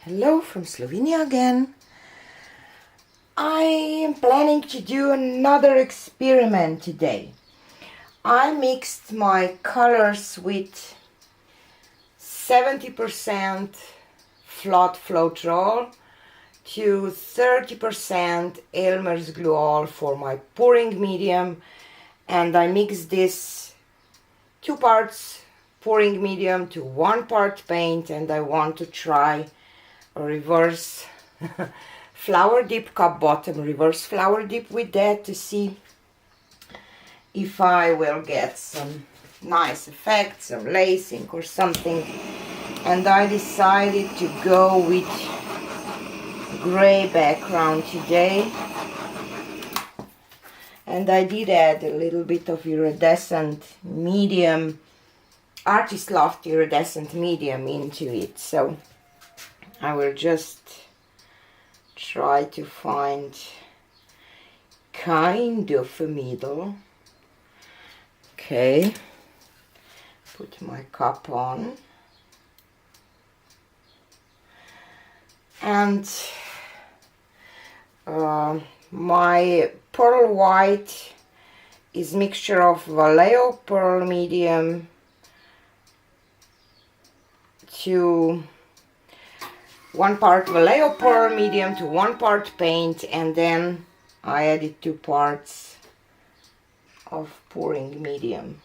Hello from Slovenia again. I am planning to do another experiment today. I mixed my colors with 70% FLOETROL to 30% Elmer's glue all for my pouring medium, and I mixed this 2 parts pouring medium to 1 part paint, and I want to try a reverse flower dip, cup bottom reverse flower dip with that to see if I will get some nice effect, some lacing or something. And I decided to go with gray background today, and I did add a little bit of iridescent medium, Arties Loft iridescent medium into it. So I will just try to find kind of a middle. Okay, put my cup on, and my pearl white is mixture of Vallejo pearl medium to 1 part Vallejo pearl medium to 1 part paint, and then I added 2 parts of pouring medium.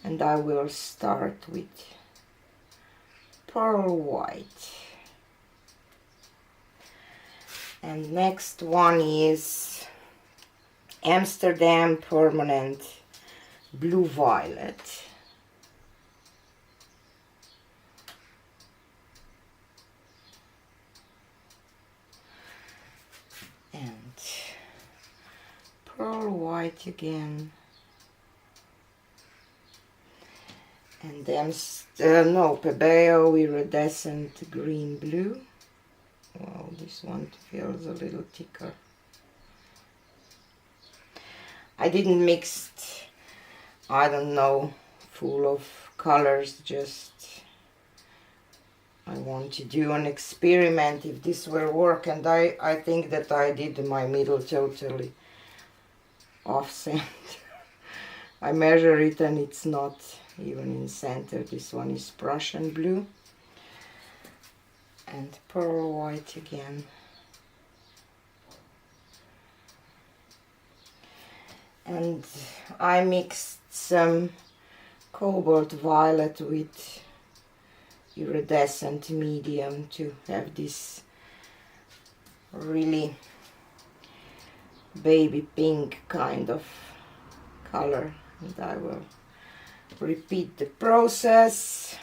And I will start with pearl white. And next one is Amsterdam permanent blue violet. And pearl white again, and then Pebeo iridescent green blue. Wow, this one feels a little thicker. I didn't mix, I don't know, full of colors, just I want to do an experiment if this will work, and I think that I did my middle totally off-center. I measure it and it's not even in center. This one is Prussian blue and pearl white again. And I mixed some cobalt violet with iridescent medium to have this really baby pink kind of color, and I will repeat the process.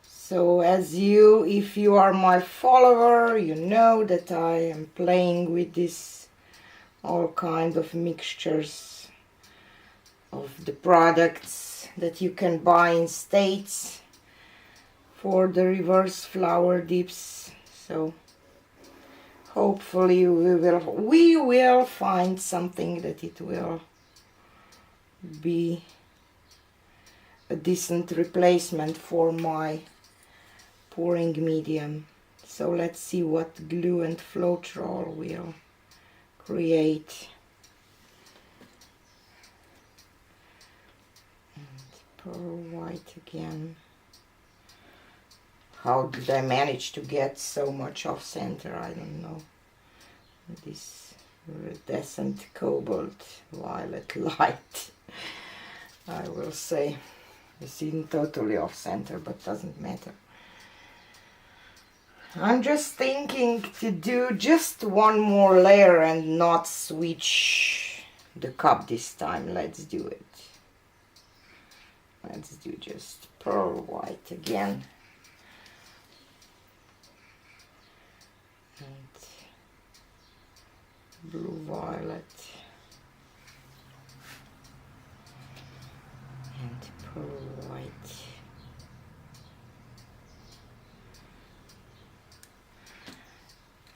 So if you are my follower, you know that I am playing with this all kind of mixtures of the products that you can buy in States for the reverse flower dips. So hopefully we will find something that it will be a decent replacement for my pouring medium. So let's see what glue and FLOETROL will create. Pearl white again. How did I manage to get so much off center? I don't know. This iridescent cobalt violet light, I will say. It's in totally off center, but doesn't matter. I'm just thinking to do just one more layer and not switch the cup this time. Let's do it. Let's do just pearl white again. And blue violet. And pearl white.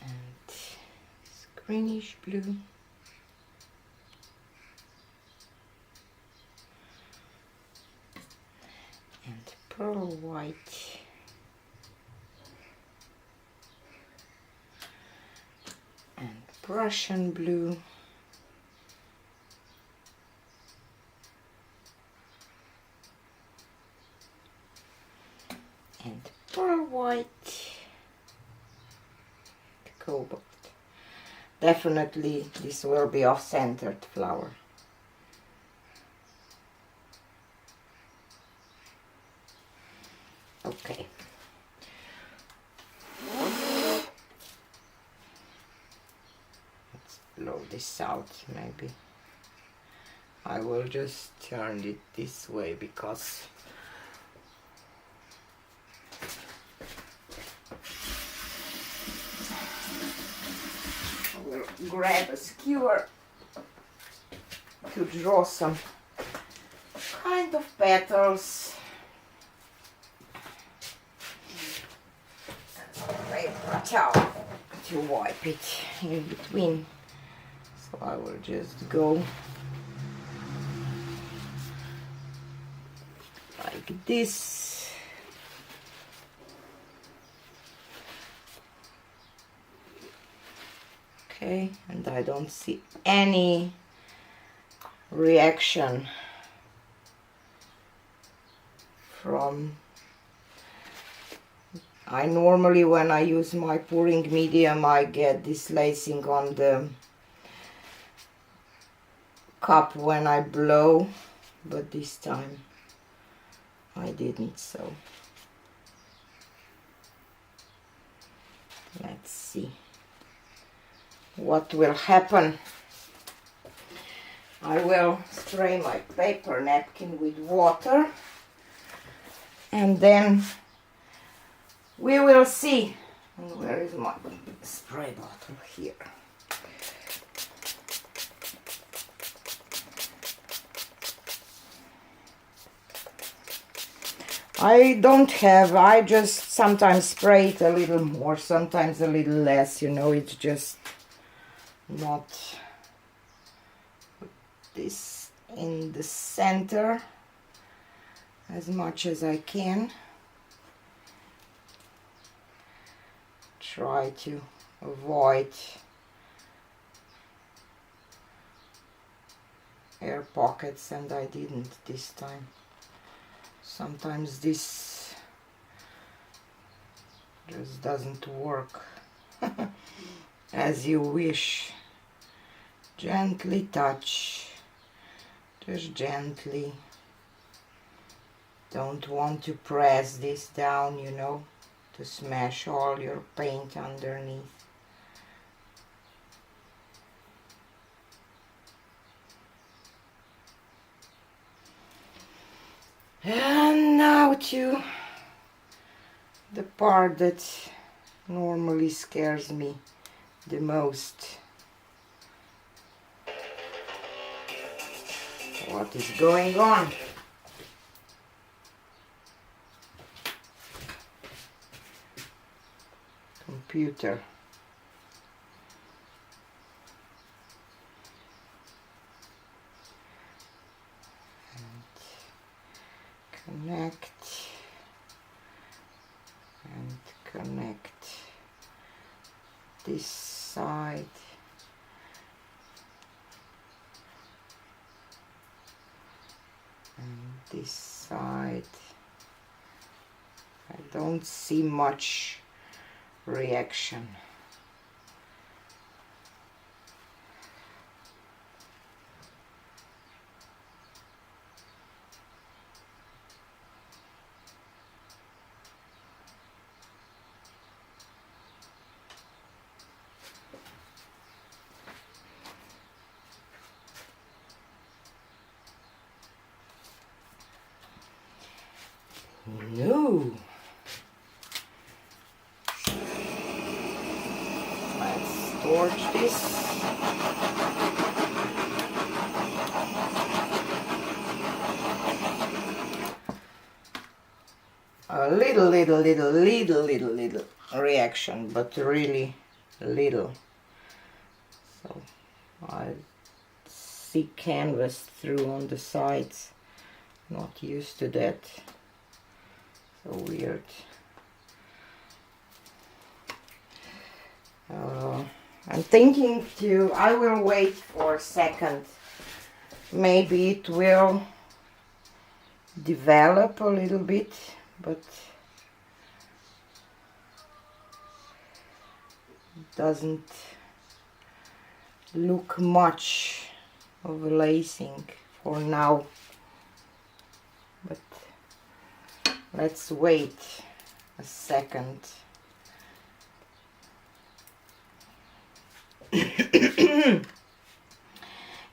And greenish blue. and pearl white. And Prussian blue. And pearl white. Cobalt. Definitely this will be off-centered flower. Okay. Let's blow this out maybe. I will just turn it this way because I will grab a skewer to draw some kind of petals. Paper towel to wipe it in between. So I will just go like this. Okay, and I don't see any reaction from. I normally, when I use my pouring medium, I get this lacing on the cup when I blow, but this time I didn't, so let's see what will happen. I will spray my paper napkin with water and then we will see. And where is my spray bottle? Here. I don't have, I just sometimes spray it a little more, sometimes a little less, you know, it's just not put this in the center as much as I can. Try to avoid air pockets, and I didn't this time. Sometimes this just doesn't work as you wish. Gently touch, just gently. Don't want to press this down, you know, to smash all your paint underneath. And now to the part that normally scares me the most. What is going on? Computer. Connect and connect this side and this side. I don't see much reaction. No. Let's torch this. A little reaction, but really little. So I see canvas through on the sides. Not used to that. So weird. I'm thinking I will wait for a second. Maybe it will develop a little bit, but it doesn't look much of a lacing for now. But let's wait a second.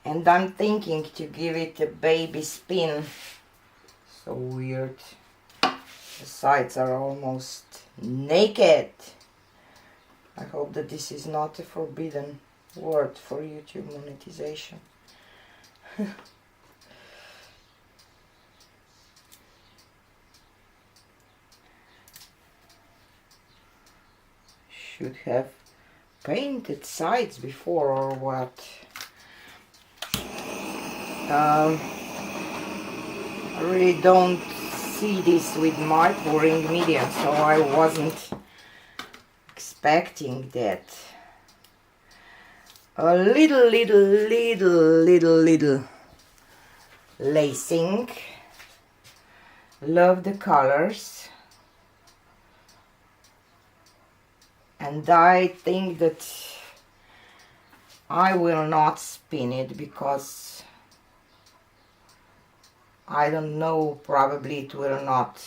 And I'm thinking to give it a baby spin. So weird. The sides are almost naked. I hope that this is not a forbidden word for YouTube monetization. Should have painted sides before or what? I really don't see this with my pouring medium, so I wasn't expecting that. A little lacing. Love the colors. And I think that I will not spin it because I don't know, probably it will not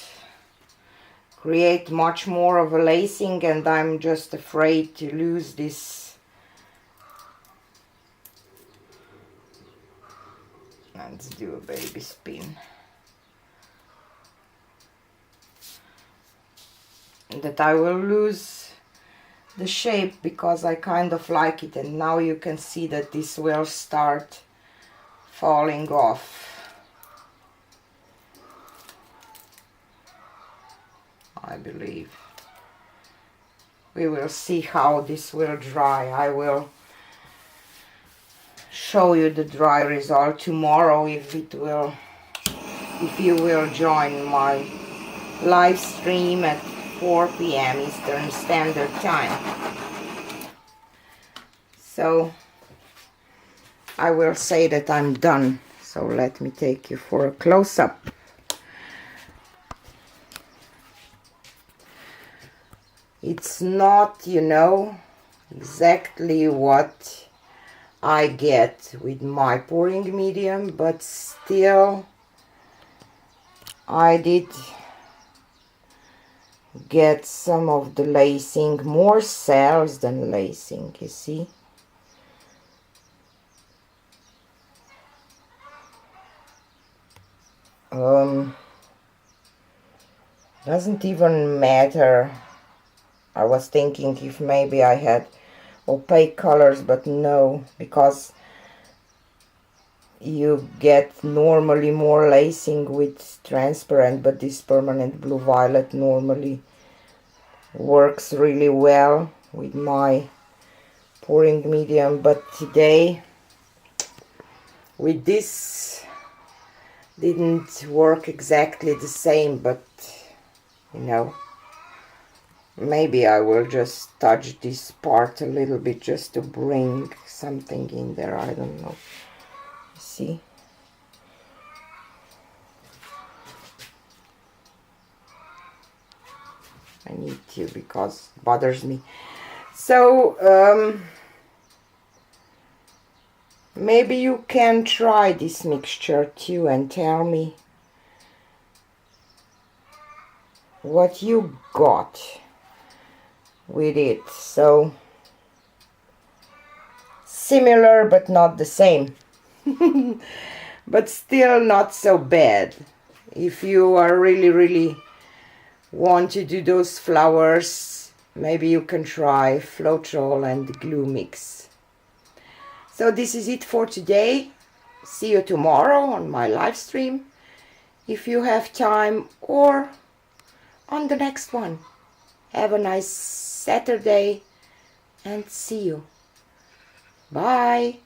create much more of a lacing, and I'm just afraid to lose this. Let's do a baby spin. That I will lose the shape because I kind of like it, and now you can see that this will start falling off. I believe. We will see how this will dry. I will show you the dry result tomorrow if you will join my live stream at 4 p.m. Eastern Standard Time. So I will say that I'm done. So let me take you for a close-up. It's not, you know, exactly what I get with my pouring medium, but still I did get some of the lacing, more cells than lacing, you see. Doesn't even matter. I was thinking if maybe I had opaque colors, but no, because you get normally more lacing with transparent, but this permanent blue violet normally works really well with my pouring medium. But today with this didn't work exactly the same, but you know, maybe I will just touch this part a little bit just to bring something in there. I don't know. See? I need to because it bothers me. So, maybe you can try this mixture too and tell me what you got with it. So similar but not the same. But still not so bad. If you are really want to do those flowers, maybe you can try FLOETROL and GLUE mix. So this is it for today. See you tomorrow on my live stream if you have time, or on the next one. Have a nice Saturday and see you. Bye.